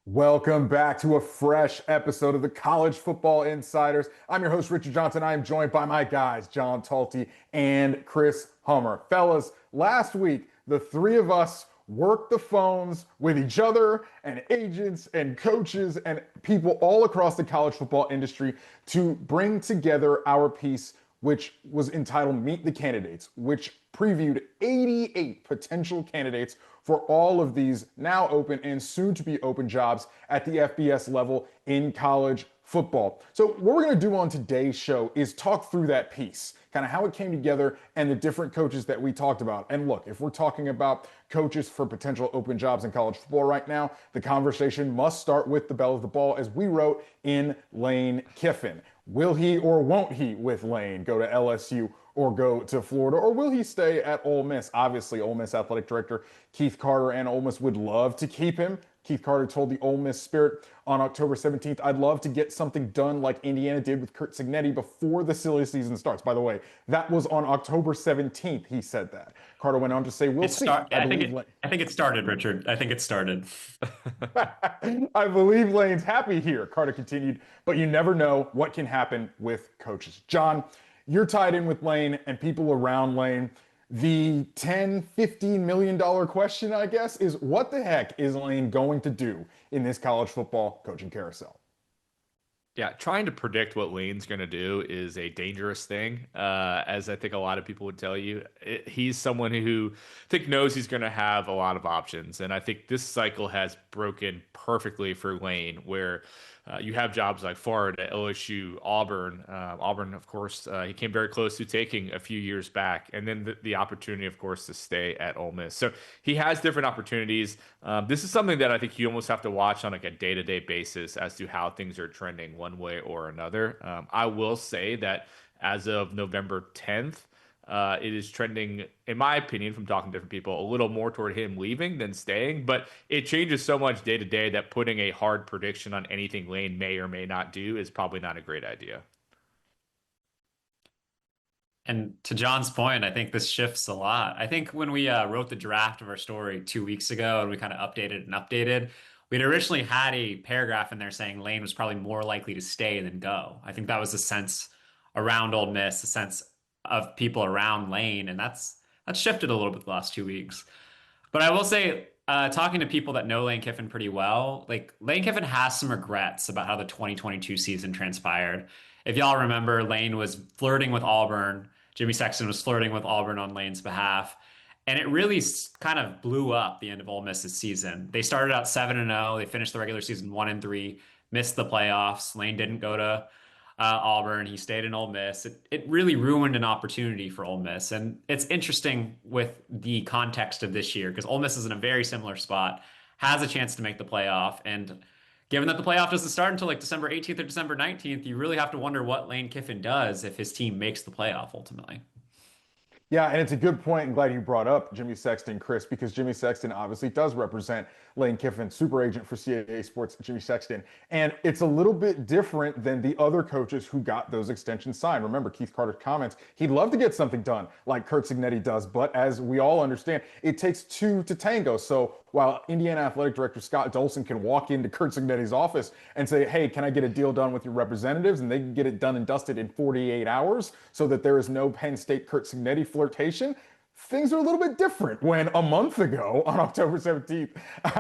Welcome back to a fresh episode of the College Football Insiders. I'm your host, Richard Johnson. I am joined by my guys, John Talty and Chris Hummer. Fellas, last week, the three of us worked the phones with each other and agents and coaches and people all across the college football industry to bring together our piece, which was entitled Meet the Candidates, which previewed 88 potential candidates for all of these now open and soon to be open jobs at the FBS level in college football. So what we're going to do on today's show is talk through that piece, kind of how it came together and the different coaches that we talked about. And look, if we're talking about coaches for potential open jobs in college football right now, the conversation must start with the belle of the ball, as we wrote in Lane Kiffin. Will he or won't he, with Lane, go to LSU or go to Florida, or will he stay at Ole Miss? Obviously, Ole Miss athletic director Keith Carter and Ole Miss would love to keep him. Keith Carter told the Ole Miss Spirit on October 17th, "I'd love to get something done like Indiana did with Curt Cignetti before the silly season starts." By the way, that was on October 17th he said that. Carter went on to say, "We'll see." I think it started, Richard. I think it started. I believe Lane's happy here, Carter continued, but you never know what can happen with coaches. John, you're tied in with Lane and people around Lane. The $10-15 million question, I guess, is what the heck is Lane going to do in this college football coaching carousel? Yeah, trying to predict what Lane's going to do is a dangerous thing, as I think a lot of people would tell you. He's someone who I think knows he's going to have a lot of options, and I think this cycle has broken perfectly for Lane, where you have jobs like Florida, LSU, Auburn. Auburn, of course, he came very close to taking a few years back, and then the opportunity, of course, to stay at Ole Miss. So he has different opportunities. This is something that I think you almost have to watch on like a day-to-day basis as to how things are trending one way or another. I will say that as of November 10th, it is trending, in my opinion, from talking to different people, a little more toward him leaving than staying. But it changes so much day to day that putting a hard prediction on anything Lane may or may not do is probably not a great idea. And to John's point, I think this shifts a lot. I think when we wrote the draft of our story 2 weeks ago and we kind of updated, we'd originally had a paragraph in there saying Lane was probably more likely to stay than go. I think that was the sense around Ole Miss, the sense of people around Lane, and that's shifted a little bit the last 2 weeks. But I will say, talking to people that know Lane Kiffin pretty well, like Lane Kiffin has some regrets about how the 2022 season transpired. If y'all remember, Lane was flirting with Auburn. Jimmy Sexton was flirting with Auburn on Lane's behalf. And it really kind of blew up the end of Ole Miss's season. They started out 7-0. They finished the regular season 1-3, missed the playoffs. Lane didn't go to Auburn. He stayed in Ole Miss. It really ruined an opportunity for Ole Miss. And it's interesting with the context of this year because Ole Miss is in a very similar spot, has a chance to make the playoff. And given that the playoff doesn't start until like December 18th or December 19th, you really have to wonder what Lane Kiffin does if his team makes the playoff ultimately. Yeah, and it's a good point. I'm glad you brought up Jimmy Sexton, Chris, because Jimmy Sexton obviously does represent Lane Kiffin, super agent for CBS Sports, Jimmy Sexton. And it's a little bit different than the other coaches who got those extensions signed. Remember Keith Carter's comments. He'd love to get something done like Curt Cignetti does, but as we all understand, it takes two to tango. So while Indiana Athletic Director Scott Dolson can walk into Curt Cignetti's office and say, "Hey, can I get a deal done with your representatives?" and they can get it done and dusted in 48 hours so that there is no Penn State Curt Cignetti flirtation, things are a little bit different when a month ago, on October 17th,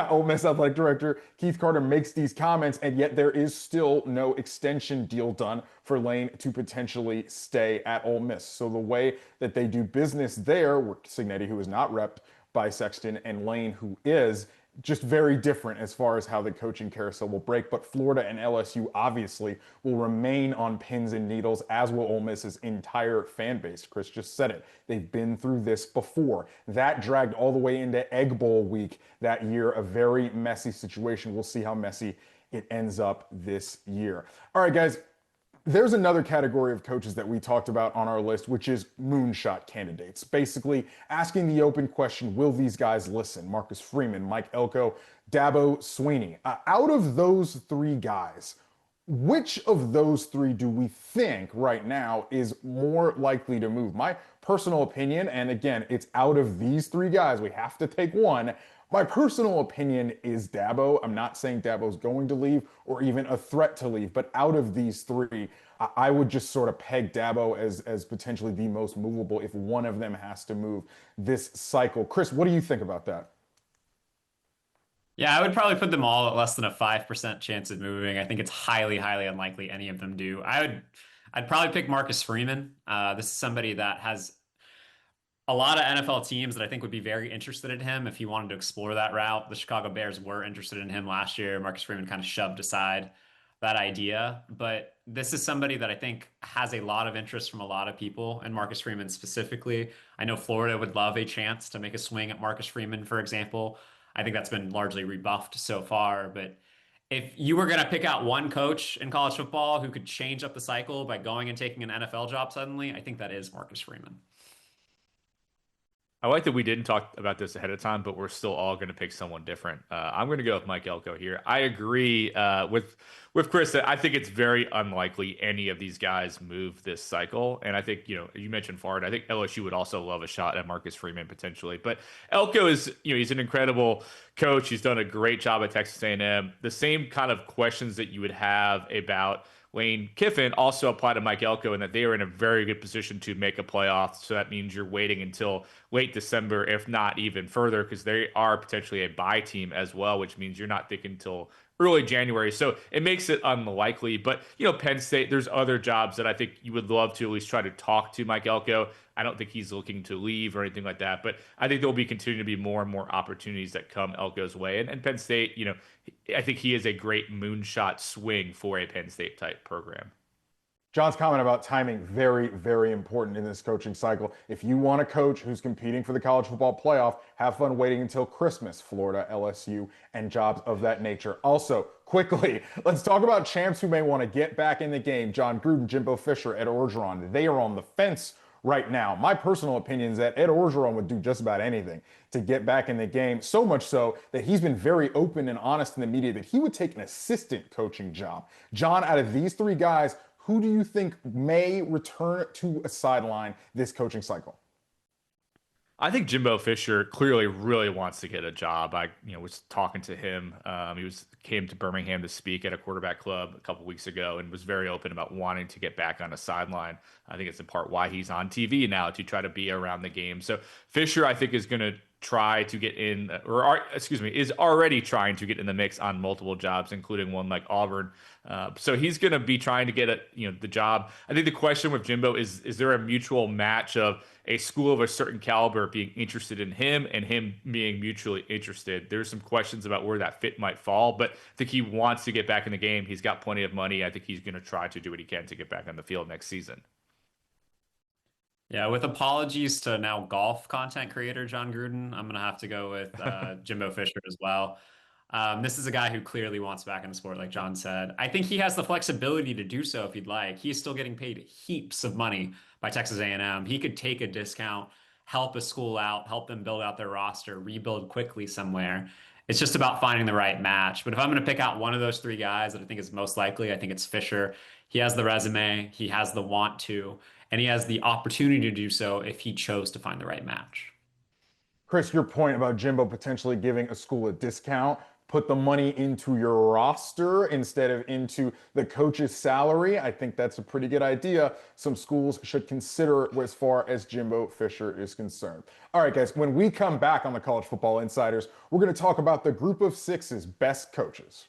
Ole Miss Athletic Director Keith Carter makes these comments, and yet there is still no extension deal done for Lane to potentially stay at Ole Miss. So the way that they do business there, where Cignetti, who is not repped by Sexton, and Lane, who is, just very different as far as how the coaching carousel will break. But Florida and LSU obviously will remain on pins and needles, as will Ole Miss's entire fan base. Chris just said it. They've been through this before. That dragged all the way into Egg Bowl week that year, a very messy situation. We'll see how messy it ends up this year. All right, guys. There's another category of coaches that we talked about on our list, which is moonshot candidates. Basically asking the open question, will these guys listen? Marcus Freeman, Mike Elko, Dabo Swinney. Out of those three guys, which of those three do we think right now is more likely to move? My personal opinion, and again, it's out of these three guys, we have to take one. My personal opinion is Dabo. I'm not saying Dabo's going to leave or even a threat to leave, but out of these three, I would just sort of peg Dabo as potentially the most movable if one of them has to move this cycle. Chris, what do you think about that? Yeah, I would probably put them all at less than a 5% chance of moving. I think it's highly, highly unlikely any of them do. I'd probably pick Marcus Freeman. This is somebody that has a lot of NFL teams that I think would be very interested in him if he wanted to explore that route. The Chicago Bears were interested in him last year. Marcus Freeman kind of shoved aside that idea, but this is somebody that I think has a lot of interest from a lot of people, and Marcus Freeman specifically. I know Florida would love a chance to make a swing at Marcus Freeman, for example. I think that's been largely rebuffed so far, but if you were going to pick out one coach in college football who could change up the cycle by going and taking an NFL job suddenly, I think that is Marcus Freeman. I like that we didn't talk about this ahead of time, but we're still all going to pick someone different. I'm going to go with Mike Elko here. I agree with Chris that I think it's very unlikely any of these guys move this cycle. And I think, you mentioned Florida. I think LSU would also love a shot at Marcus Freeman potentially. But Elko is, he's an incredible coach. He's done a great job at Texas A&M. The same kind of questions that you would have about Lane Kiffin also apply to Mike Elko in that they are in a very good position to make a playoff. So that means you're waiting until late December, if not even further, because they are potentially a bye team as well, which means you're not thinking until early January. So it makes it unlikely. But, Penn State, there's other jobs that I think you would love to at least try to talk to Mike Elko. I don't think he's looking to leave or anything like that, but I think there'll be continuing to be more and more opportunities that come Elko's way. And Penn State, I think he is a great moonshot swing for a Penn State type program. John's comment about timing, very, very important in this coaching cycle. If you want a coach who's competing for the college football playoff, have fun waiting until Christmas, Florida, LSU, and jobs of that nature. Also, quickly, let's talk about champs who may want to get back in the game. Jon Gruden, Jimbo Fisher, Ed Orgeron, they are on the fence right now. My personal opinion is that Ed Orgeron would do just about anything to get back in the game, so much so that he's been very open and honest in the media that he would take an assistant coaching job. John, out of these three guys, who do you think may return to a sideline this coaching cycle? I think Jimbo Fisher clearly really wants to get a job. I, was talking to him. Came to Birmingham to speak at a quarterback club a couple weeks ago and was very open about wanting to get back on a sideline. I think it's in part why he's on TV now, to try to be around the game. So Fisher, I think, is going to try to get in, is already trying to get in the mix on multiple jobs, including one like Auburn. So he's going to be trying to get the job. I think the question with Jimbo is there a mutual match of a school of a certain caliber being interested in him and him being mutually interested? There's some questions about where that fit might fall, but I think he wants to get back in the game. He's got plenty of money. I think he's going to try to do what he can to get back on the field next season. Yeah, with apologies to now golf content creator Jon Gruden, I'm going to have to go with Jimbo Fisher as well. This is a guy who clearly wants back in the sport, like John said. I think he has the flexibility to do so if he'd like. He's still getting paid heaps of money by Texas A&M. He could take a discount, help a school out, help them build out their roster, rebuild quickly somewhere. It's just about finding the right match. But if I'm going to pick out one of those three guys that I think is most likely, I think it's Fisher. He has the resume, he has the want to, and he has the opportunity to do so if he chose to find the right match. Chris, your point about Jimbo potentially giving a school a discount, put the money into your roster instead of into the coach's salary. I think that's a pretty good idea. Some schools should consider as far as Jimbo Fisher is concerned. All right, guys, when we come back on the College Football Insiders, we're going to talk about the Group of Six's best coaches.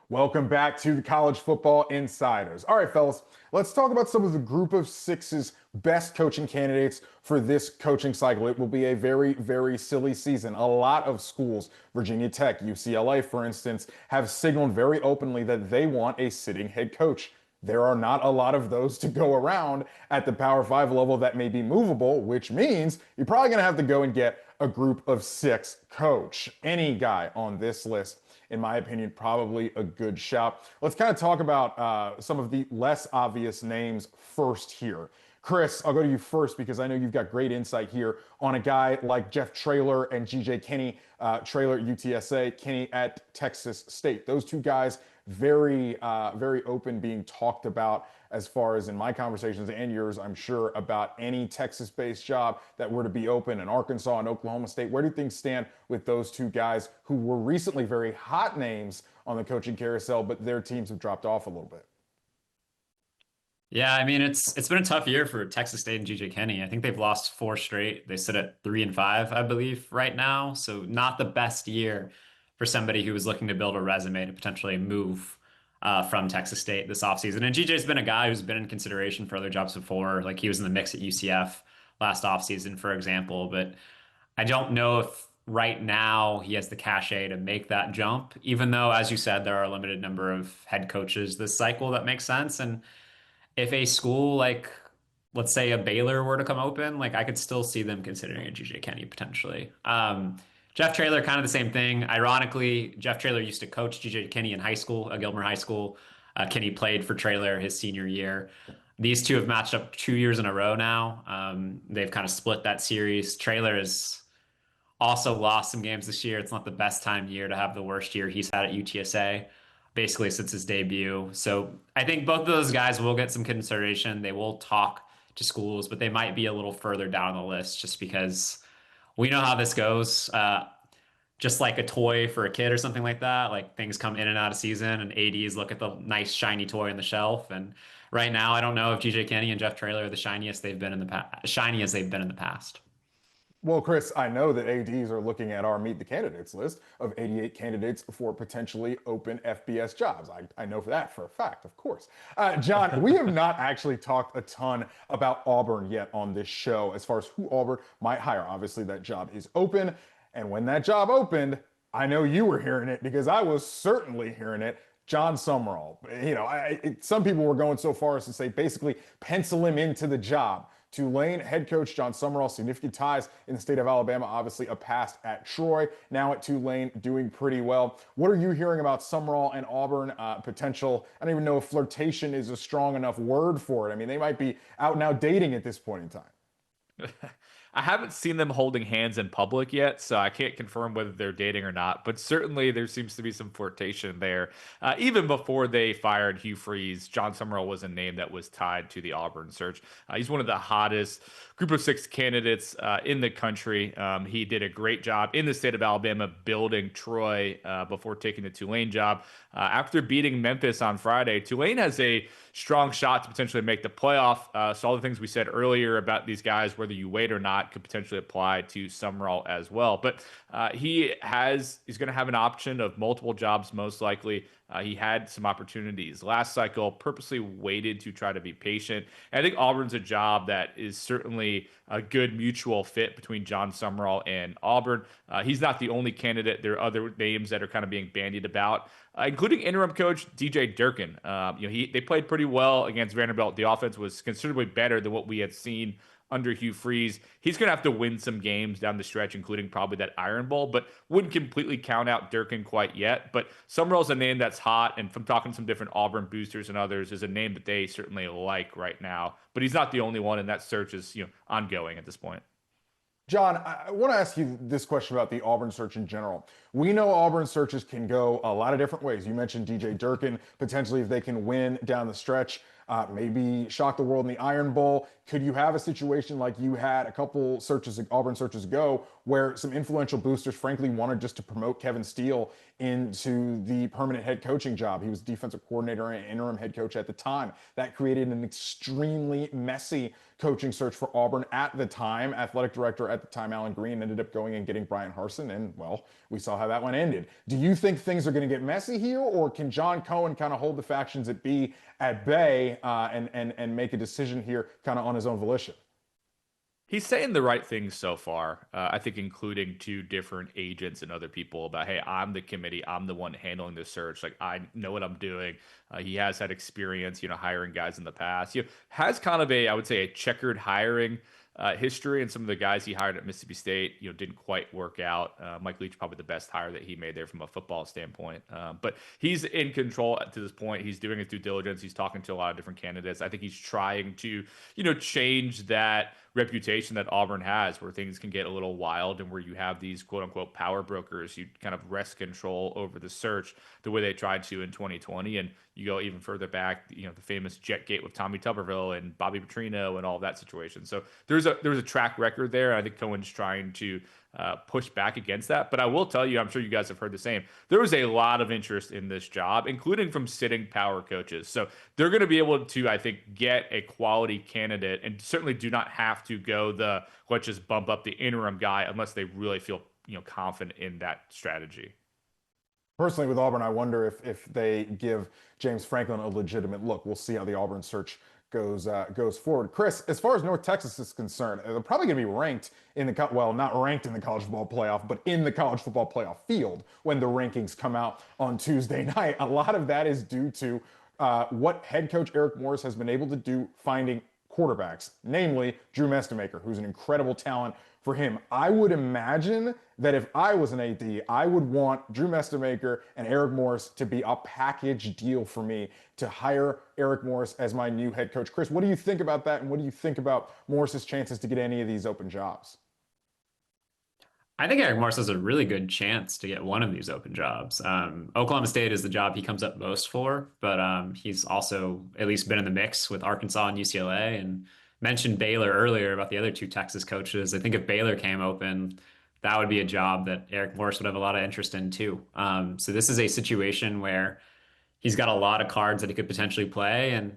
Welcome back to the College Football Insiders. All right, fellas, let's talk about some of the Group of Six's best coaching candidates for this coaching cycle. It will be a very, very silly season. A lot of schools, Virginia Tech, UCLA, for instance, have signaled very openly that they want a sitting head coach. There are not a lot of those to go around at the Power 5 level that may be movable, which means you're probably going to have to go and get a Group of Six coach. Any guy on this list, in my opinion, probably a good shout. Let's kind of talk about some of the less obvious names first here. Chris, I'll go to you first because I know you've got great insight here on a guy like Jeff Traylor and GJ Kinney. Traylor at UTSA, Kinney at Texas State. Those two guys very open, being talked about as far as in my conversations and yours, I'm sure, about any Texas-based job that were to be open in Arkansas and Oklahoma State. Where do things stand with those two guys who were recently very hot names on the coaching carousel, but their teams have dropped off a little bit? Yeah, I mean it's been a tough year for Texas State and GJ Kenny. I think they've lost four straight. They sit at 3-5, I believe, right now. So not the best year for somebody who was looking to build a resume to potentially move from Texas State this offseason. And GJ's been a guy who's been in consideration for other jobs before. Like he was in the mix at UCF last offseason, for example. But I don't know if right now he has the cachet to make that jump, even though, as you said, there are a limited number of head coaches this cycle that makes sense. And if a school like, let's say, a Baylor were to come open, like I could still see them considering a GJ Kenny potentially. Jeff Traylor, kind of the same thing. Ironically, Jeff Traylor used to coach GJ Kenny in high school, Gilmer High School. Kenny played for Traylor his senior year. These two have matched up 2 years in a row now. They've kind of split that series. Traylor has also lost some games this year. It's not the best time year to have the worst year he's had at UTSA, basically since his debut. So I think both of those guys will get some consideration. They will talk to schools, but they might be a little further down the list just because we know how this goes. Just like a toy for a kid or something like that, like things come in and out of season and ADs look at the nice shiny toy on the shelf. And right now, I don't know if GJ Kenny and Jeff Traylor are the shiniest they've been in the past, shiny as they've been in the past. Well, Chris, I know that ADs are looking at our Meet the Candidates list of 88 candidates for potentially open FBS jobs. I know for that for a fact, of course. Jon, we have not actually talked a ton about Auburn yet on this show as far as who Auburn might hire. Obviously, that job is open. And when that job opened, I know you were hearing it because I was certainly hearing it. Jon Sumrall. Some people were going so far as to say basically pencil him into the job. Tulane head coach Jon Sumrall, significant ties in the state of Alabama, obviously a past at Troy, now at Tulane, doing pretty well. What are you hearing about Sumrall and Auburn potential? I don't even know if flirtation is a strong enough word for it. I mean, they might be out now dating at this point in time. I haven't seen them holding hands in public yet, so I can't confirm whether they're dating or not. But certainly there seems to be some flirtation there. Even before they fired Hugh Freeze, Jon Sumrall was a name that was tied to the Auburn search. He's one of the hottest Group of Six candidates in the country. He did a great job in the state of Alabama building Troy before taking the Tulane job. After beating Memphis on Friday, Tulane has a strong shot to potentially make the playoff. So all the things we said earlier about these guys, whether you wait or not, could potentially apply to Sumrall as well. But he's going to have an option of multiple jobs, most likely. He had some opportunities last cycle, purposely waited to try to be patient. And I think Auburn's a job that is certainly a good mutual fit between Jon Sumrall and Auburn. He's not the only candidate. There are other names that are kind of being bandied about, including interim coach DJ Durkin. They played pretty well against Vanderbilt. The offense was considerably better than what we had seen under Hugh Freeze. He's going to have to win some games down the stretch, including probably that Iron Bowl, but wouldn't completely count out Durkin quite yet. But Sumrall's a name that's hot, and from talking to some different Auburn boosters and others, is a name that they certainly like right now. But he's not the only one, and that search is ongoing at this point. Jon, I want to ask you this question about the Auburn search in general. We know Auburn searches can go a lot of different ways. You mentioned DJ Durkin, potentially if they can win down the stretch, maybe shock the world in the Iron Bowl. Could you have a situation like you had a couple Auburn searches ago, where some influential boosters frankly wanted just to promote Kevin Steele into the permanent head coaching job? He was defensive coordinator and interim head coach at the time. That created an extremely messy coaching search for Auburn at the time. Athletic director at the time, Alan Green, ended up going and getting Brian Harsin, and well, we saw how that one ended. Do you think things are going to get messy here, or can John Cohen kind of hold the factions at bay and make a decision here kind of on his own volition? He's saying the right things so far, I think, including two different agents and other people about, hey, I'm the committee. I'm the one handling the search. Like, I know what I'm doing. He has had experience, hiring guys in the past. Has kind of I would say, a checkered hiring history, and some of the guys he hired at Mississippi State, didn't quite work out. Mike Leach probably the best hire that he made there from a football standpoint. But he's in control to this point. He's doing his due diligence. He's talking to a lot of different candidates. I think he's trying to, change that reputation that Auburn has, where things can get a little wild and where you have these quote unquote power brokers. You kind of wrest control over the search the way they tried to in 2020. And you go even further back, the famous Jet Gate with Tommy Tuberville and Bobby Petrino and all that situation. So there's a track record there. I think Cohen's trying to push back against that. But I will tell you, I'm sure you guys have heard the same. There was a lot of interest in this job, including from sitting power coaches. So they're going to be able to, I think, get a quality candidate, and certainly do not have to go the let's just bump up the interim guy unless they really feel confident in that strategy. Personally, with Auburn, I wonder if they give James Franklin a legitimate look. We'll see how the Auburn search goes forward. Chris, as far as North Texas is concerned, they're probably going to be ranked in the not ranked in the college football playoff, but in the college football playoff field when the rankings come out on Tuesday night. A lot of that is due to what head coach Eric Morris has been able to do finding quarterbacks, namely Drew Mestemaker, who's an incredible talent for him. I would imagine that if I was an AD, I would want Drew Mestemaker and Eric Morris to be a package deal for me to hire Eric Morris as my new head coach. Chris, what do you think about that? And what do you think about Morris's chances to get any of these open jobs? I think Eric Morris has a really good chance to get one of these open jobs. Oklahoma State is the job he comes up most for, but he's also at least been in the mix with Arkansas and UCLA, and mentioned Baylor earlier about the other two Texas coaches. I think if Baylor came open, that would be a job that Eric Morris would have a lot of interest in too. So this is a situation where he's got a lot of cards that he could potentially play, and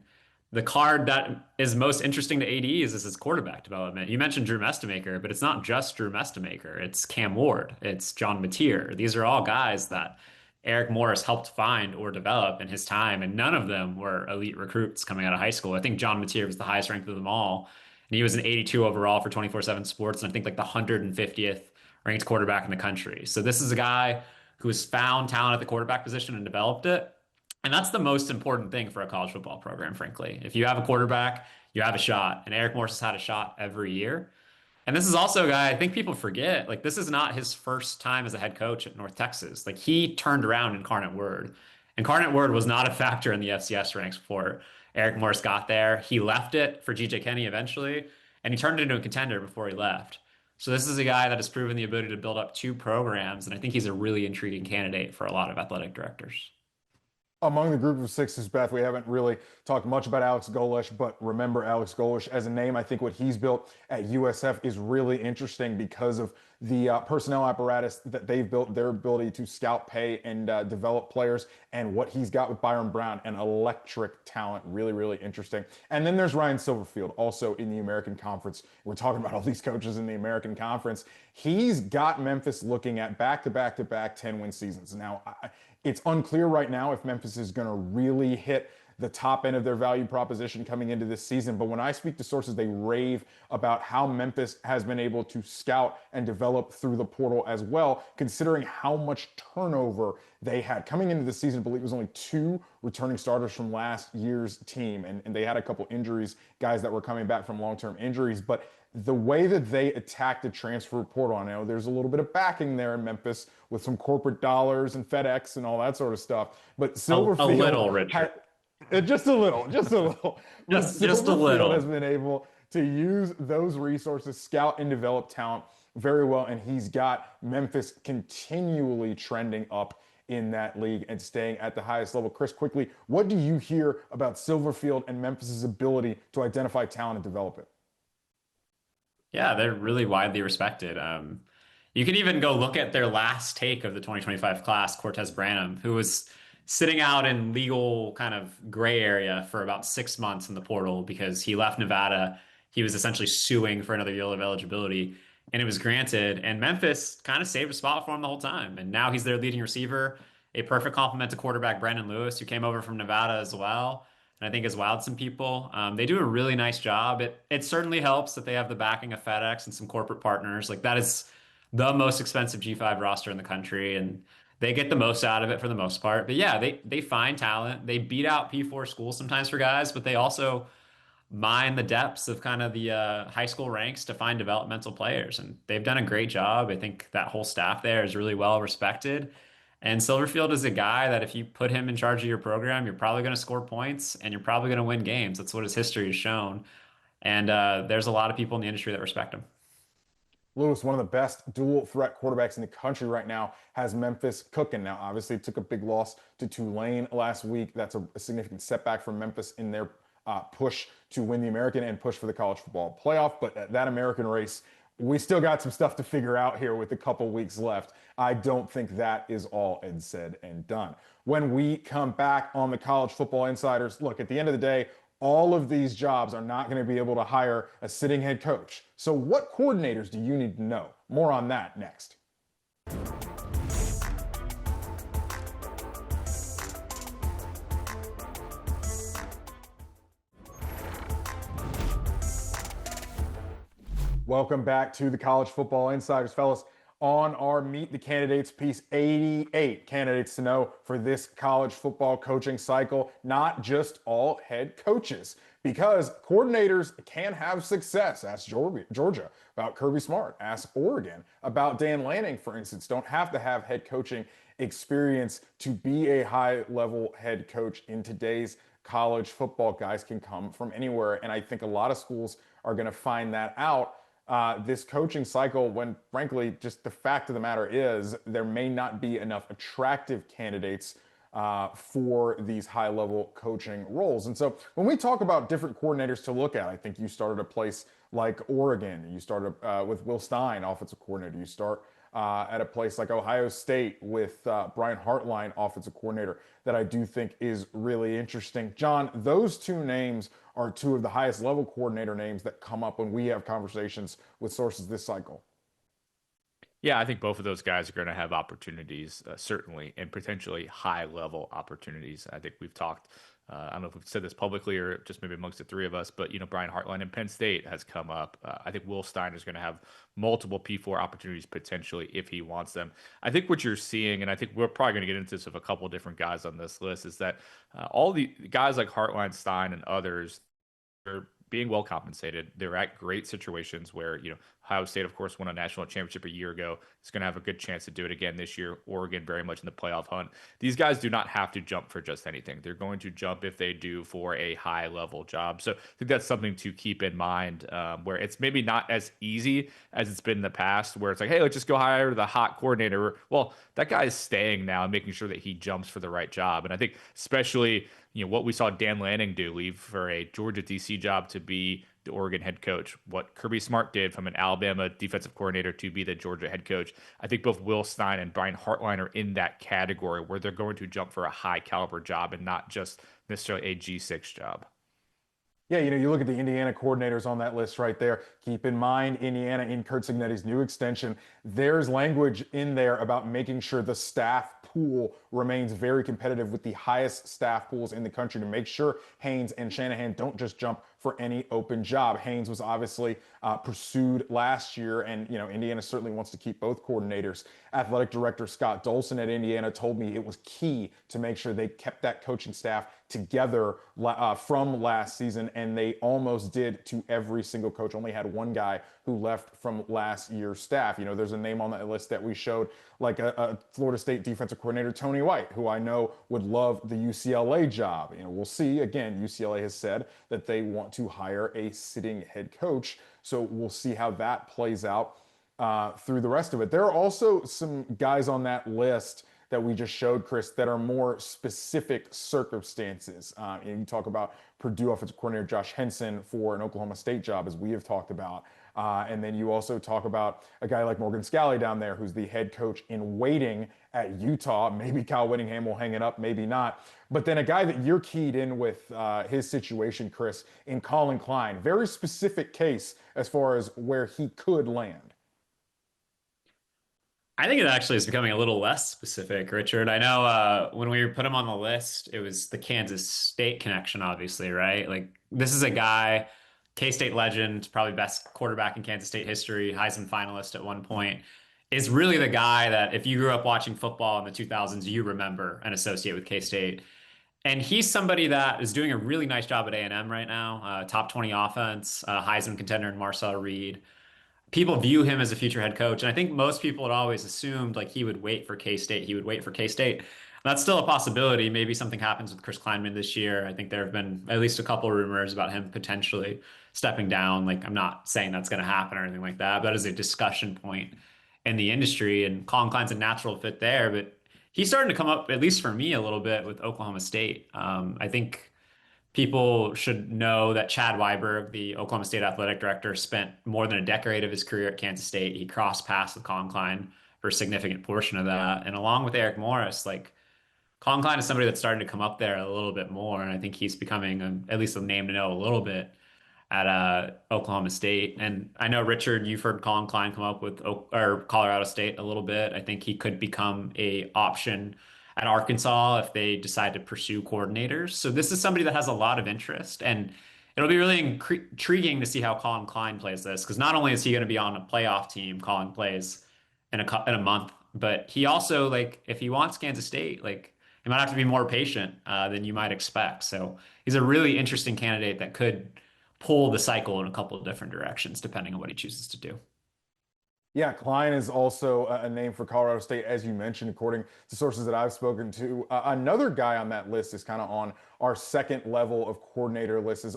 the card that is most interesting to ADs is his quarterback development. You mentioned Drew Mestemaker, but it's not just Drew Mestemaker. It's Cam Ward. It's John Mateer. These are all guys that Eric Morris helped find or develop in his time, and none of them were elite recruits coming out of high school. I think John Mateer was the highest ranked of them all, and he was an 82 overall for 24/7 Sports, and I think like the 150th ranked quarterback in the country. So this is a guy who has found talent at the quarterback position and developed it. And that's the most important thing for a college football program, frankly. If you have a quarterback, you have a shot. And Eric Morris has had a shot every year. And this is also a guy I think people forget. Like, this is not his first time as a head coach at North Texas. Like, he turned around Incarnate Word. Incarnate Word was not a factor in the FCS ranks before Eric Morris got there. He left it for GJ Kenny eventually, and he turned it into a contender before he left. So this is a guy that has proven the ability to build up two programs, and I think he's a really intriguing candidate for a lot of athletic directors. Among the group of sixes, Beth, we haven't really talked much about Alex Golesh, but remember Alex Golesh as a name. I think what he's built at USF is really interesting because of the personnel apparatus that they've built, their ability to scout, pay, and develop players, and what he's got with Byron Brown, an electric talent. Really, really interesting. And then there's Ryan Silverfield, also in the American Conference. We're talking about all these coaches in the American Conference. He's got Memphis looking at back-to-back-to-back 10-win seasons. Now, it's unclear right now if Memphis is going to really hit the top end of their value proposition coming into this season. But when I speak to sources, they rave about how Memphis has been able to scout and develop through the portal as well, considering how much turnover they had. Coming into the season, I believe it was only 2 returning starters from last year's team. And they had a couple injuries, guys that were coming back from long-term injuries. But the way that they attacked the transfer portal, I know there's a little bit of backing there in Memphis with some corporate dollars and FedEx and all that sort of stuff. But Silverfield, a little, Richard. Just a little. just a little, has been able to use those resources, scout and develop talent very well, and he's got Memphis continually trending up in that league and staying at the highest level. Chris, quickly, what do you hear about Silverfield and Memphis's ability to identify talent and develop it? Yeah, they're really widely respected. You can even go look at their last take of the 2025 class, Cortez Branham, who was sitting out in legal kind of gray area for about 6 months in the portal because he left Nevada. He was essentially suing for another year of eligibility, and it was granted. And Memphis kind of saved a spot for him the whole time. And now he's their leading receiver, a perfect complement to quarterback Brandon Lewis, who came over from Nevada as well, and I think has wowed some people. They do a really nice job. It certainly helps that they have the backing of FedEx and some corporate partners. Like, that is the most expensive G5 roster in the country, and they get the most out of it for the most part. But yeah, they find talent. They beat out P4 schools sometimes for guys, but they also mine the depths of kind of the high school ranks to find developmental players. And they've done a great job. I think that whole staff there is really well respected. And Silverfield is a guy that if you put him in charge of your program, you're probably going to score points and you're probably going to win games. That's what his history has shown. And there's a lot of people in the industry that respect him. Lewis, one of the best dual threat quarterbacks in the country right now, has Memphis cooking. Now, obviously, took a big loss to Tulane last week. That's a significant setback for Memphis in their push to win the American and push for the college football playoff. But that American race, we still got some stuff to figure out here with a couple weeks left. I don't think that is all said and done. When we come back on the College Football Insiders, look, at the end of the day, all of these jobs are not going to be able to hire a sitting head coach. So what coordinators do you need to know? More on that next. Welcome back to the College Football Insiders, fellas. On our Meet the Candidates piece, 88 candidates to know for this college football coaching cycle, not just all head coaches, because coordinators can have success. Ask Georgia about Kirby Smart. Ask Oregon about Dan Lanning, for instance. Don't have to have head coaching experience to be a high-level head coach in today's college football. Guys can come from anywhere, and I think a lot of schools are going to find that out this coaching cycle, when frankly, just the fact of the matter is there may not be enough attractive candidates for these high-level coaching roles. And so when we talk about different coordinators to look at, I think you started a place like Oregon. You started with Will Stein, offensive coordinator. You start at a place like Ohio State with Brian Hartline, offensive coordinator, that I do think is really interesting. John, those two names are two of the highest level coordinator names that come up when we have conversations with sources this cycle. Yeah, I think both of those guys are going to have opportunities, certainly, and potentially high-level opportunities. I think we've talked, I don't know if we've said this publicly or just maybe amongst the three of us, but, Brian Hartline in Penn State has come up. I think Will Stein is going to have multiple P4 opportunities potentially if he wants them. I think what you're seeing, and I think we're probably going to get into this with a couple of different guys on this list, is that all the guys like Hartline, Stein, and others are being well compensated. They're at great situations where, Ohio State, of course, won a national championship a year ago. It's going to have a good chance to do it again this year. Oregon very much in the playoff hunt. These guys do not have to jump for just anything. They're going to jump if they do for a high level job. So I think that's something to keep in mind, where it's maybe not as easy as it's been in the past, where it's like, hey, let's just go hire the hot coordinator. Well, that guy is staying now and making sure that he jumps for the right job. And I think especially, what we saw Dan Lanning do, leave for a Georgia DC job to be the Oregon head coach, what Kirby Smart did from an Alabama defensive coordinator to be the Georgia head coach. I think both Will Stein and Brian Hartline are in that category where they're going to jump for a high caliber job and not just necessarily a G6 job. Yeah, you look at the Indiana coordinators on that list right there. Keep in mind, Indiana in Curt Cignetti's new extension, there's language in there about making sure the staff pool remains very competitive with the highest staff pools in the country to make sure Haynes and Shanahan don't just jump for any open job. Haynes was obviously pursued last year, and Indiana certainly wants to keep both coordinators. Athletic director Scott Dolson at Indiana told me it was key to make sure they kept that coaching staff together from last season, and they almost did to every single coach. Only had one guy who left from last year's staff. There's a name on that list that we showed, like a Florida State defensive coordinator, Tony White, who I know would love the UCLA job. We'll see. Again, UCLA has said that they want to hire a sitting head coach, so we'll see how that plays out through the rest of it. There are also some guys on that list that we just showed, Chris, that are more specific circumstances. You talk about Purdue offensive coordinator Josh Henson for an Oklahoma State job, as we have talked about. And then you also talk about a guy like Morgan Scalley down there, who's the head coach in waiting at Utah. Maybe Kyle Whittingham will hang it up, maybe not. But then a guy that you're keyed in with his situation, Chris, in Colin Klein. Very specific case as far as where he could land. I think it actually is becoming a little less specific, Richard. I know when we put him on the list, it was the Kansas State connection, obviously, right? Like, this is a guy, K-State legend, probably best quarterback in Kansas State history, Heisman finalist at one point, is really the guy that if you grew up watching football in the 2000s, you remember and associate with K-State. And he's somebody that is doing a really nice job at A&M right now. Top 20 offense, Heisman contender in Marcel Reed. People view him as a future head coach. And I think most people had always assumed like he would wait for K-State. He would wait for K-State. That's still a possibility. Maybe something happens with Chris Kleinman this year. I think there have been at least a couple of rumors about him potentially stepping down. Like, I'm not saying that's going to happen or anything like that, but as a discussion point in the industry, and Colin Klein's a natural fit there, but he's starting to come up, at least for me, a little bit with Oklahoma State. I think people should know that Chad Weiberg, the Oklahoma State athletic director, spent more than a decade of his career at Kansas State. He crossed paths with Colin Klein for a significant portion of that. And along with Eric Morris, like Colin Klein is somebody that's starting to come up there a little bit more. And I think he's becoming at least a name to know a little bit at Oklahoma State. And I know, Richard, you've heard Colin Klein come up with or Colorado State a little bit. I think he could become a option at Arkansas if they decide to pursue coordinators. So this is somebody that has a lot of interest, and it'll be really intriguing to see how Colin Klein plays this, because not only is he going to be on a playoff team, Colin plays in a month, but he also, like, if he wants Kansas State, like, he might have to be more patient than you might expect. So he's a really interesting candidate that could pull the cycle in a couple of different directions depending on what he chooses to do. Yeah, Klein is also a name for Colorado State, as you mentioned, according to sources that I've spoken to. Another guy on that list is kind of on our second level of coordinator list is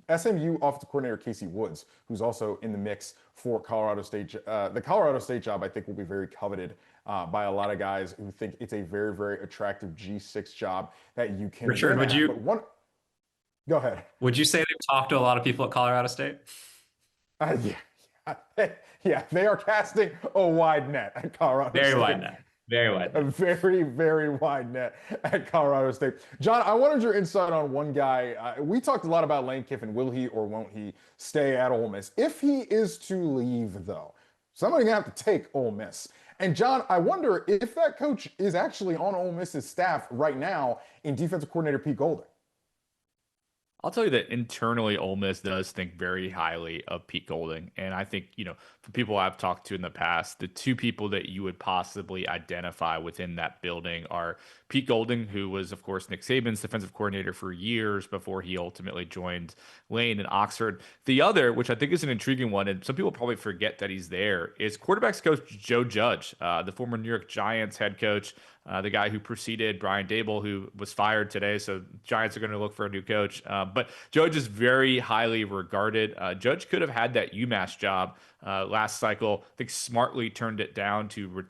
SMU offensive coordinator Casey Woods, who's also in the mix for Colorado State. The Colorado State job, I think, will be very coveted by a lot of guys who think it's a very, very attractive G6 job that you can. Richard, would you? Go ahead. Would you say they've talked to a lot of people at Colorado State? Yeah. Yeah, they are casting a wide net at Colorado State. Very wide net. Very wide net. A very, very wide net at Colorado State. John, I wanted your insight on one guy. We talked a lot about Lane Kiffin. Will he or won't he stay at Ole Miss? If he is to leave, though, somebody's going to have to take Ole Miss. And John, I wonder if that coach is actually on Ole Miss's staff right now in defensive coordinator Pete Golding. I'll tell you that internally, Ole Miss does think very highly of Pete Golding. And I think, for people I've talked to in the past, the two people that you would possibly identify within that building are Pete Golding, who was, of course, Nick Saban's defensive coordinator for years before he ultimately joined Lane in Oxford. The other, which I think is an intriguing one, and some people probably forget that he's there, is quarterbacks coach Joe Judge, the former New York Giants head coach. The guy who preceded Brian Dable, who was fired today. So Giants are going to look for a new coach. But Judge is very highly regarded. Judge could have had that UMass job last cycle. I think smartly turned it down to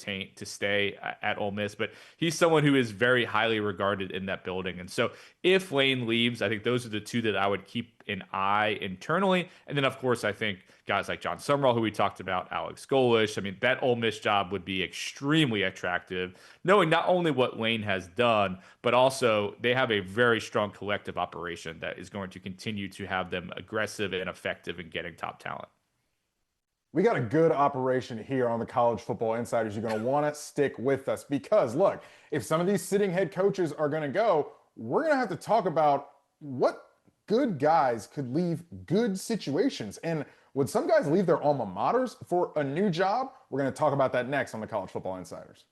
stay at Ole Miss. But he's someone who is very highly regarded in that building. And so if Lane leaves, I think those are the two that I would keep an eye internally. And then, of course, I think guys like John Summerall, who we talked about, Alex Golish. I mean, that Ole Miss job would be extremely attractive, knowing not only what Lane has done, but also they have a very strong collective operation that is going to continue to have them aggressive and effective in getting top talent. We got a good operation here on the College Football Insiders. You're going to want to stick with us because, look, if some of these sitting head coaches are going to go, we're going to have to talk about what good guys could leave good situations. And would some guys leave their alma maters for a new job? We're going to talk about that next on the College Football Insiders.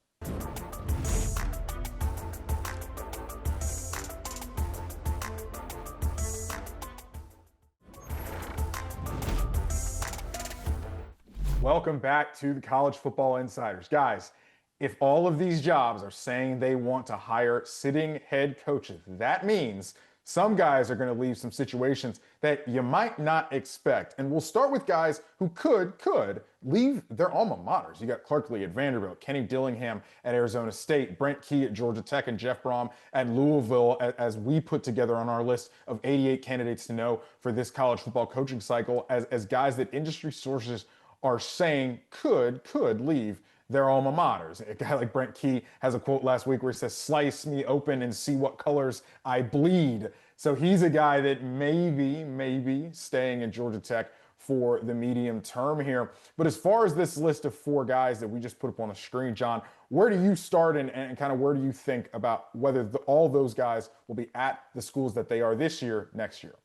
Welcome back to the College Football Insiders. Guys, if all of these jobs are saying they want to hire sitting head coaches, that means some guys are going to leave some situations that you might not expect. And we'll start with guys who could leave their alma maters. You got Clark Lea at Vanderbilt, Kenny Dillingham at Arizona State, Brent Key at Georgia Tech, and Jeff Brohm at Louisville, as we put together on our list of 88 candidates to know for this college football coaching cycle as guys that industry sources are saying could leave their alma maters. A guy like Brent Key has a quote last week where he says, "Slice me open and see what colors I bleed." So he's a guy that maybe staying at Georgia Tech for the medium term here. But as far as this list of four guys that we just put up on the screen, John, where do you start and kind of where do you think about whether all those guys will be at the schools that they are this year, next year?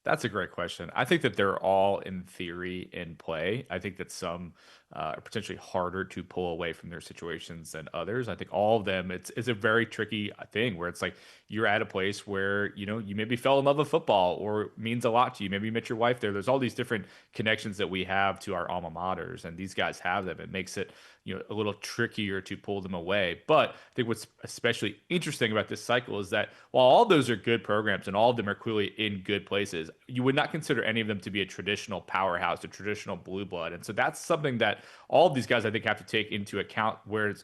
That's a great question. I think that they're all in theory in play. I think that some are potentially harder to pull away from their situations than others. I think all of them, it's a very tricky thing where it's like you're at a place where, you maybe fell in love with football or it means a lot to you. Maybe you met your wife there. There's all these different connections that we have to our alma maters, and these guys have them. It makes it, a little trickier to pull them away. But I think what's especially interesting about this cycle is that while all those are good programs and all of them are clearly in good places, you would not consider any of them to be a traditional powerhouse, a traditional blue blood. And so that's something that all of these guys, I think, have to take into account. Whereas,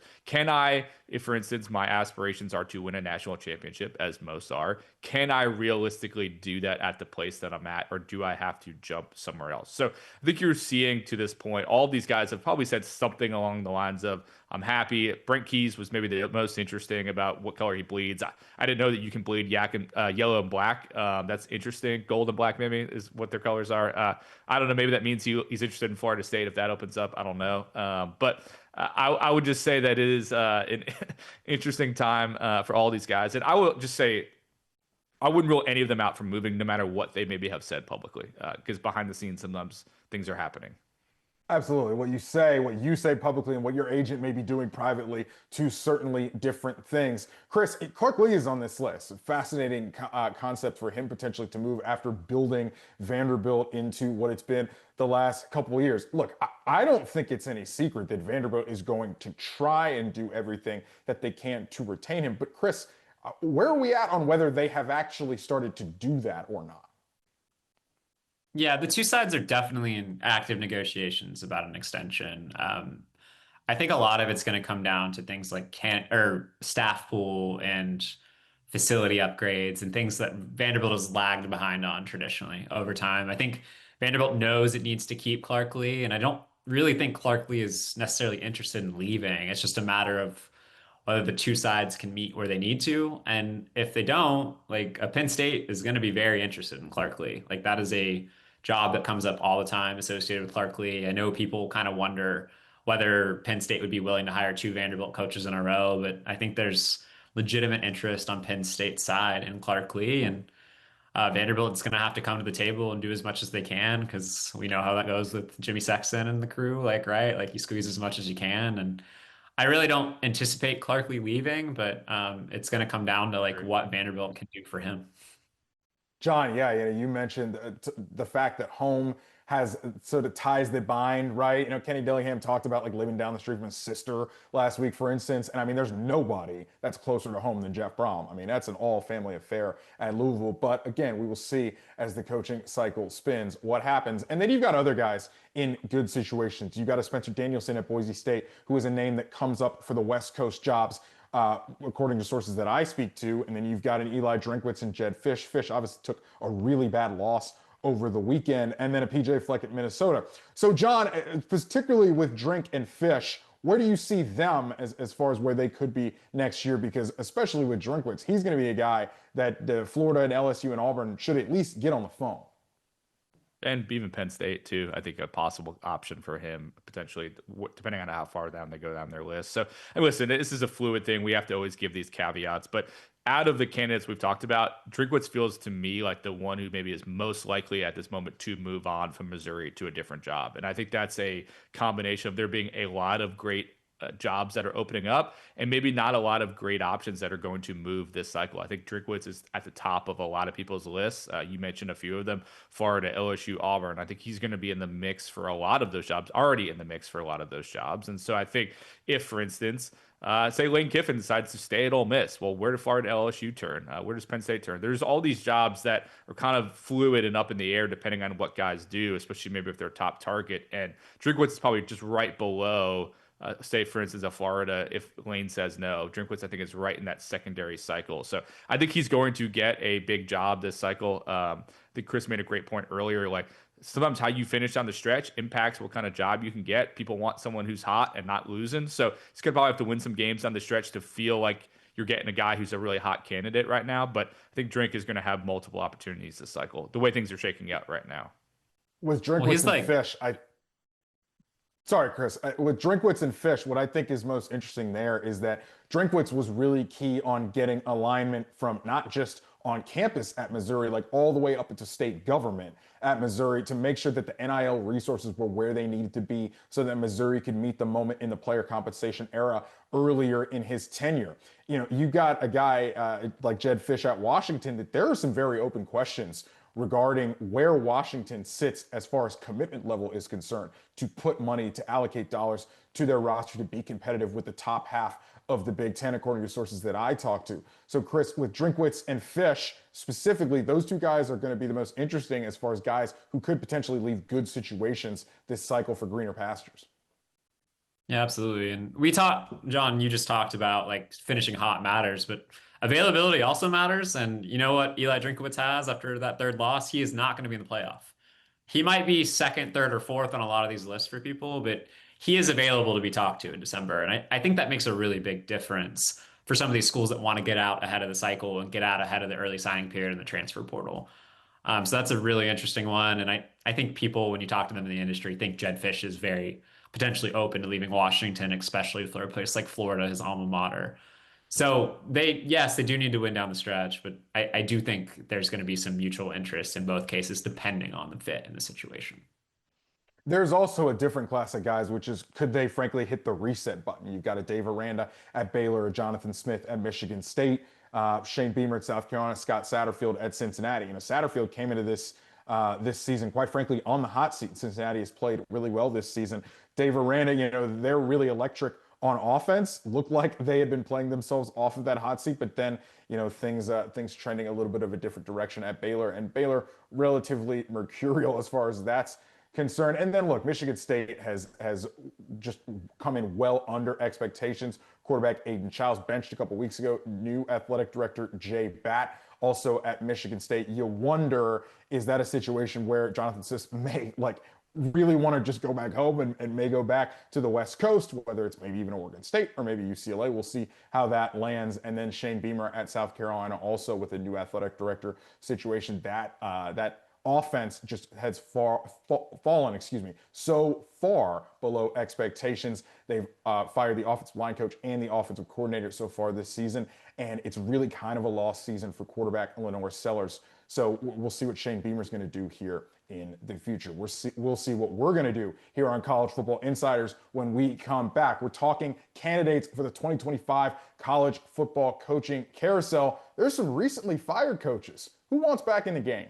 if, for instance, my aspirations are to win a national championship, as most are, can I realistically do that at the place that I'm at, or do I have to jump somewhere else? So I think you're seeing to this point, all of these guys have probably said something along the lines of, I'm happy. Brent Key's was maybe the most interesting about what color he bleeds. I didn't know that you can bleed yellow and black. That's interesting. Gold and black maybe is what their colors are. I don't know. Maybe that means he's interested in Florida State if that opens up. I don't know. But I would just say that it is an interesting time for all these guys. And I will just say, I wouldn't rule any of them out from moving, no matter what they maybe have said publicly, because behind the scenes, sometimes things are happening. Absolutely. What you say publicly and what your agent may be doing privately, two certainly different things. Chris, Clark Lea is on this list. Fascinating concept for him potentially to move after building Vanderbilt into what it's been the last couple of years. Look, I don't think it's any secret that Vanderbilt is going to try and do everything that they can to retain him. But Chris, where are we at on whether they have actually started to do that or not? Yeah, the two sides are definitely in active negotiations about an extension. I think a lot of it's going to come down to things like staff pool and facility upgrades and things that Vanderbilt has lagged behind on traditionally over time. I think Vanderbilt knows it needs to keep Clark Lea, and I don't really think Clark Lea is necessarily interested in leaving. It's just a matter of whether the two sides can meet where they need to. And if they don't, like a Penn State is going to be very interested in Clark Lea. Like that is a job that comes up all the time associated with Clark Lea. I know people kind of wonder whether Penn State would be willing to hire two Vanderbilt coaches in a row, but I think there's legitimate interest on Penn State's side in Clark Lea, and Vanderbilt's going to have to come to the table and do as much as they can because we know how that goes with Jimmy Sexton and the crew. Like, right? Like you squeeze as much as you can, and I really don't anticipate Clark Lea leaving, but it's going to come down to like what Vanderbilt can do for him. John, yeah, you mentioned the fact that home has sort of ties that bind, right? Kenny Dillingham talked about like living down the street from his sister last week, for instance. And I mean, there's nobody that's closer to home than Jeff Brohm. I mean, that's an all family affair at Louisville. But again, we will see as the coaching cycle spins what happens. And then you've got other guys in good situations. You've got a Spencer Danielson at Boise State, who is a name that comes up for the West Coast jobs. According to sources that I speak to. And then you've got an Eli Drinkwitz and Jed Fish. Fish obviously took a really bad loss over the weekend, and then a PJ Fleck at Minnesota. So, John, particularly with Drink and Fish, where do you see them as far as where they could be next year? Because especially with Drinkwitz, he's going to be a guy that Florida and LSU and Auburn should at least get on the phone. And even Penn State, too, I think a possible option for him, potentially, depending on how far down they go down their list. So, and listen, this is a fluid thing. We have to always give these caveats. But out of the candidates we've talked about, Drinkwitz feels to me like the one who maybe is most likely at this moment to move on from Missouri to a different job. And I think that's a combination of there being a lot of great jobs that are opening up and maybe not a lot of great options that are going to move this cycle. I think Drinkwitz is at the top of a lot of people's lists. You mentioned a few of them, Florida, LSU, Auburn. I think he's going to be in the mix for a lot of those jobs, already in the mix for a lot of those jobs. And so I think if, for instance, say Lane Kiffin decides to stay at Ole Miss, well, where do Florida and LSU turn? Where does Penn State turn? There's all these jobs that are kind of fluid and up in the air depending on what guys do, especially maybe if they're a top target. And Drinkwitz is probably just right below say, for instance, of Florida, if Lane says no. Drinkwitz, I think, is right in that secondary cycle. So I think he's going to get a big job this cycle. I think Chris made a great point earlier. Like, sometimes how you finish on the stretch impacts what kind of job you can get. People want someone who's hot and not losing. So he's going to probably have to win some games on the stretch to feel like you're getting a guy who's a really hot candidate right now. But I think Drink is going to have multiple opportunities this cycle, the way things are shaking out right now. With Drinkwitz and Fish, Sorry, Chris. With Drinkwitz and Fish, what I think is most interesting there is that Drinkwitz was really key on getting alignment from not just on campus at Missouri, like all the way up into state government at Missouri, to make sure that the NIL resources were where they needed to be so that Missouri could meet the moment in the player compensation era earlier in his tenure. You know, you got a guy like Jedd Fisch at Washington, that there are some very open questions regarding where Washington sits as far as commitment level is concerned, to put money, to allocate dollars to their roster to be competitive with the top half of the Big Ten, according to sources that I talked to. So, Chris, with Drinkwitz and Fisch specifically, those two guys are going to be the most interesting as far as guys who could potentially leave good situations this cycle for greener pastures. Yeah, absolutely. And we talked, John, you just talked about like finishing hot matters, but availability also matters. And you know what Eli Drinkwitz has after that third loss? He is not going to be in the playoff. He might be second, third, or fourth on a lot of these lists for people, but he is available to be talked to in December. And I think that makes a really big difference for some of these schools that want to get out ahead of the cycle and get out ahead of the early signing period in the transfer portal. So that's a really interesting one. And I think people, when you talk to them in the industry, think Jedd Fisch is very potentially open to leaving Washington, especially for a place like Florida, his alma mater. So yes, they do need to win down the stretch, but I do think there's going to be some mutual interest in both cases, depending on the fit in the situation. There's also a different class of guys, which is, could they frankly hit the reset button? You've got a Dave Aranda at Baylor, Jonathan Smith at Michigan State, Shane Beamer at South Carolina, Scott Satterfield at Cincinnati. You know, Satterfield came into this season, quite frankly, on the hot seat. Cincinnati has played really well this season. Dave Aranda, you know, they're really electric on offense. Looked like they had been playing themselves off of that hot seat, but then, you know, things trending a little bit of a different direction at Baylor, and Baylor relatively mercurial as far as that's concerned. And then look, Michigan State has just come in well under expectations. Quarterback Aiden Childs benched a couple weeks ago. New athletic director Jay Batt also at Michigan State. You wonder, is that a situation where Jonathan Smith may really want to just go back home and may go back to the West Coast, whether it's maybe even Oregon State or maybe UCLA. We'll see how that lands. And then Shane Beamer at South Carolina, also with a new athletic director situation. That offense just has fallen so far below expectations. They've fired the offensive line coach and the offensive coordinator so far this season, and it's really kind of a lost season for quarterback Lenore Sellers. So we'll see what Shane Beamer's going to do here in the future. We'll see what we're going to do here on College Football Insiders when we come back. We're talking candidates for the 2025 college football coaching carousel. There's some recently fired coaches. Who wants back in the game?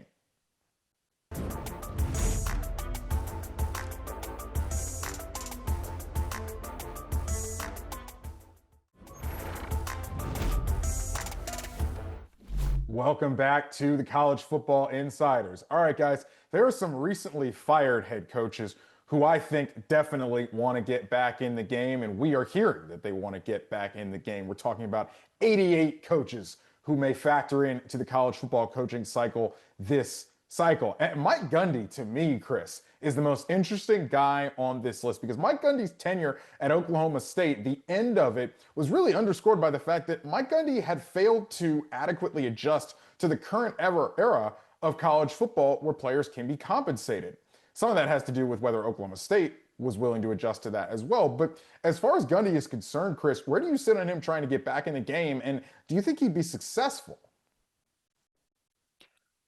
Welcome back to the College Football Insiders. All right, guys, there are some recently fired head coaches who I think definitely want to get back in the game, and we are hearing that they want to get back in the game. We're talking about 88 coaches who may factor into the college football coaching cycle this cycle. And Mike Gundy, to me, Chris, is the most interesting guy on this list, because Mike Gundy's tenure at Oklahoma State, the end of it was really underscored by the fact that Mike Gundy had failed to adequately adjust to the current era of college football where players can be compensated. Some of that has to do with whether Oklahoma State was willing to adjust to that as well. But as far as Gundy is concerned, Chris, where do you sit on him trying to get back in the game? And do you think he'd be successful?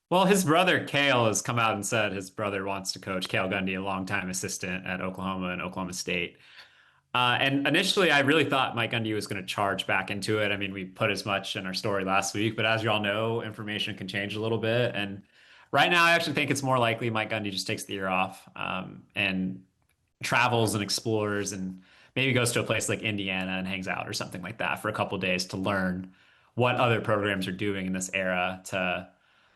Well, his brother Cale has come out and said his brother wants to coach. Cale Gundy, a longtime assistant at Oklahoma and Oklahoma State. And initially, I really thought Mike Gundy was going to charge back into it. I mean, we put as much in our story last week, but as you all know, information can change a little bit. And right now, I actually think it's more likely Mike Gundy just takes the year off and travels and explores, and maybe goes to a place like Indiana and hangs out or something like that for a couple of days to learn what other programs are doing in this era to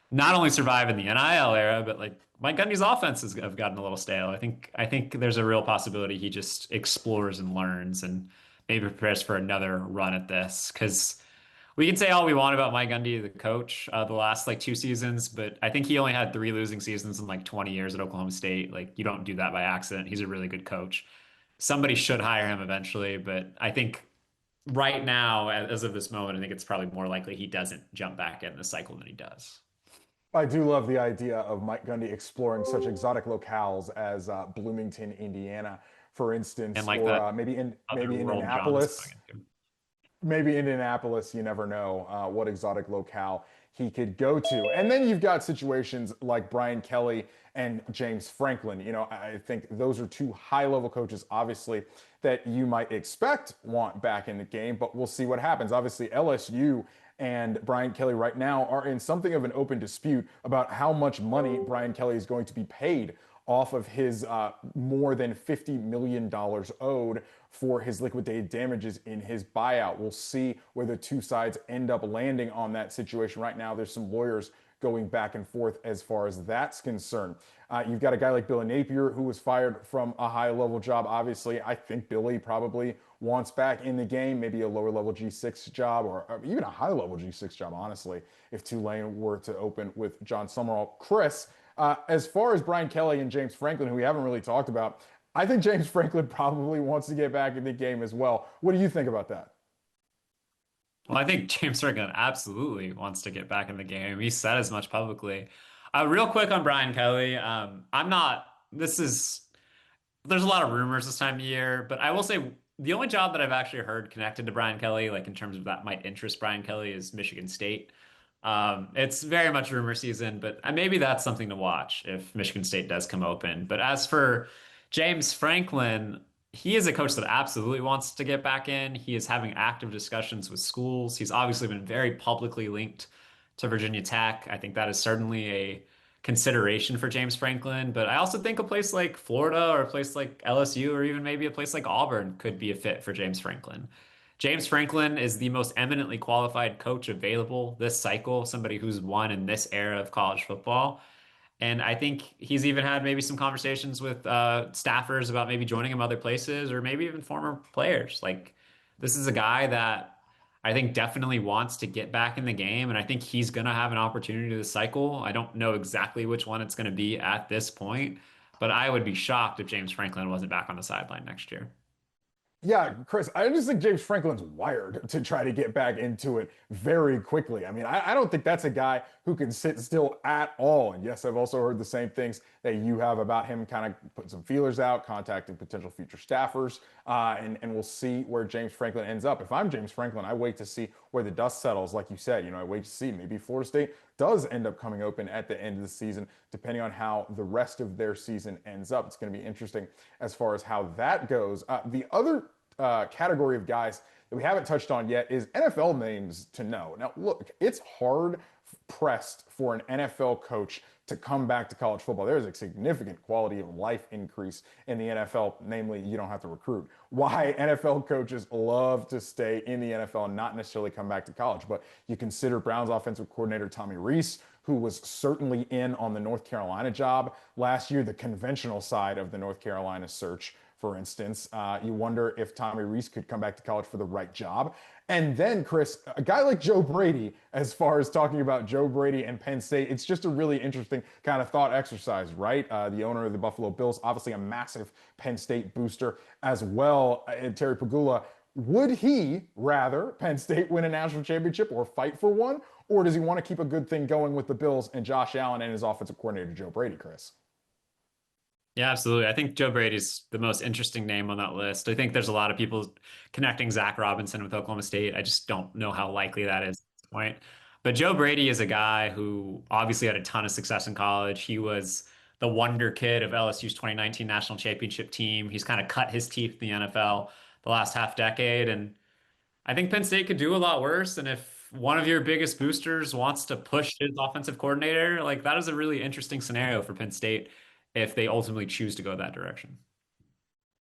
not only survive in the NIL era, but like Mike Gundy's offenses have gotten a little stale. I think there's a real possibility he just explores and learns and maybe prepares for another run at this. Because we can say all we want about Mike Gundy, the coach, the last like 2 seasons, but I think he only had 3 losing seasons in like 20 years at Oklahoma State. Like, you don't do that by accident. He's a really good coach. Somebody should hire him eventually, but I think right now, as of this moment, I think it's probably more likely he doesn't jump back in the cycle than he does. I do love the idea of Mike Gundy exploring such exotic locales as Bloomington, Indiana, for instance, And like or that maybe other world Indianapolis. John's going into. Maybe Indianapolis, you never know what exotic locale he could go to. And then you've got situations like Brian Kelly and James Franklin. I think those are two high-level coaches, obviously, that you might expect want back in the game, but we'll see what happens. Obviously, LSU and Brian Kelly right now are in something of an open dispute about how much money Brian Kelly is going to be paid off of his more than $50 million owed for his liquidated damages in his buyout. We'll see where the two sides end up landing on that situation. Right now, there's some lawyers going back and forth as far as that's concerned. You've got a guy like Billy Napier who was fired from a high-level job. Obviously, I think Billy probably wants back in the game, maybe a lower-level G6 job or even a high-level G6 job, honestly, if Tulane were to open with John Summerall. Chris, as far as Brian Kelly and James Franklin, who we haven't really talked about, I think James Franklin probably wants to get back in the game as well. What do you think about that? Well, I think James Franklin absolutely wants to get back in the game. He said as much publicly. Real quick on Brian Kelly, there's a lot of rumors this time of year, but I will say the only job that I've actually heard connected to Brian Kelly, like in terms of that might interest Brian Kelly, is Michigan State. It's very much rumor season, but maybe that's something to watch if Michigan State does come open. But as for James Franklin, he is a coach that absolutely wants to get back in. He is having active discussions with schools. He's obviously been very publicly linked to Virginia Tech. I think that is certainly a consideration for James Franklin. But I also think a place like Florida or a place like LSU or even maybe a place like Auburn could be a fit for James Franklin. James Franklin is the most eminently qualified coach available this cycle, somebody who's won in this era of college football. And I think he's even had maybe some conversations with staffers about maybe joining him other places or maybe even former players. Like, this is a guy that I think definitely wants to get back in the game. And I think he's going to have an opportunity this cycle. I don't know exactly which one it's going to be at this point, but I would be shocked if James Franklin wasn't back on the sideline next year. Yeah, Chris, I just think James Franklin's wired to try to get back into it very quickly. I mean, I don't think that's a guy who can sit still at all. And yes, I've also heard the same things that you have about him kind of putting some feelers out, contacting potential future staffers, and we'll see where James Franklin ends up. If I'm James Franklin, I wait to see where the dust settles. Like you said, I wait to see maybe Florida State does end up coming open at the end of the season, depending on how the rest of their season ends up. It's going to be interesting as far as how that goes. The other category of guys that we haven't touched on yet is NFL names to know. Now, look, it's hard pressed for an NFL coach to come back to college football. There's a significant quality of life increase in the NFL, namely, you don't have to recruit. Why NFL coaches love to stay in the NFL and not necessarily come back to college. But you consider Browns offensive coordinator Tommy Rees, who was certainly in on the North Carolina job last year, the conventional side of the North Carolina search. For instance, you wonder if Tommy Rees could come back to college for the right job. And then, Chris, a guy like Joe Brady, as far as talking about Joe Brady and Penn State, it's just a really interesting kind of thought exercise, right? The owner of the Buffalo Bills, obviously a massive Penn State booster as well, and Terry Pagula. Would he rather Penn State win a national championship or fight for one? Or does he want to keep a good thing going with the Bills and Josh Allen and his offensive coordinator, Joe Brady, Chris? Yeah, absolutely. I think Joe Brady's the most interesting name on that list. I think there's a lot of people connecting Zach Robinson with Oklahoma State. I just don't know how likely that is at this point. But Joe Brady is a guy who obviously had a ton of success in college. He was the wonder kid of LSU's 2019 national championship team. He's kind of cut his teeth in the NFL the last half decade. And I think Penn State could do a lot worse. And if one of your biggest boosters wants to push his offensive coordinator, like that is a really interesting scenario for Penn State if they ultimately choose to go that direction.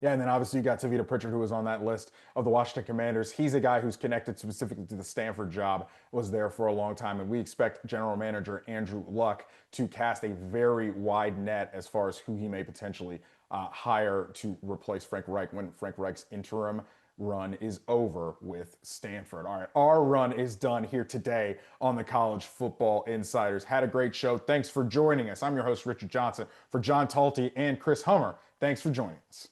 Yeah, and then obviously you got Tavita Pritchard, who was on that list of the Washington Commanders. He's a guy who's connected specifically to the Stanford job, was there for a long time, and we expect general manager Andrew Luck to cast a very wide net as far as who he may potentially hire to replace Frank Reich when Frank Reich's interim run is over with Stanford. All right, our run is done here today on the College Football Insiders. Had a great show. Thanks for joining us. I'm your host, Richard Johnson. For John Talty and Chris Hummer, thanks for joining us.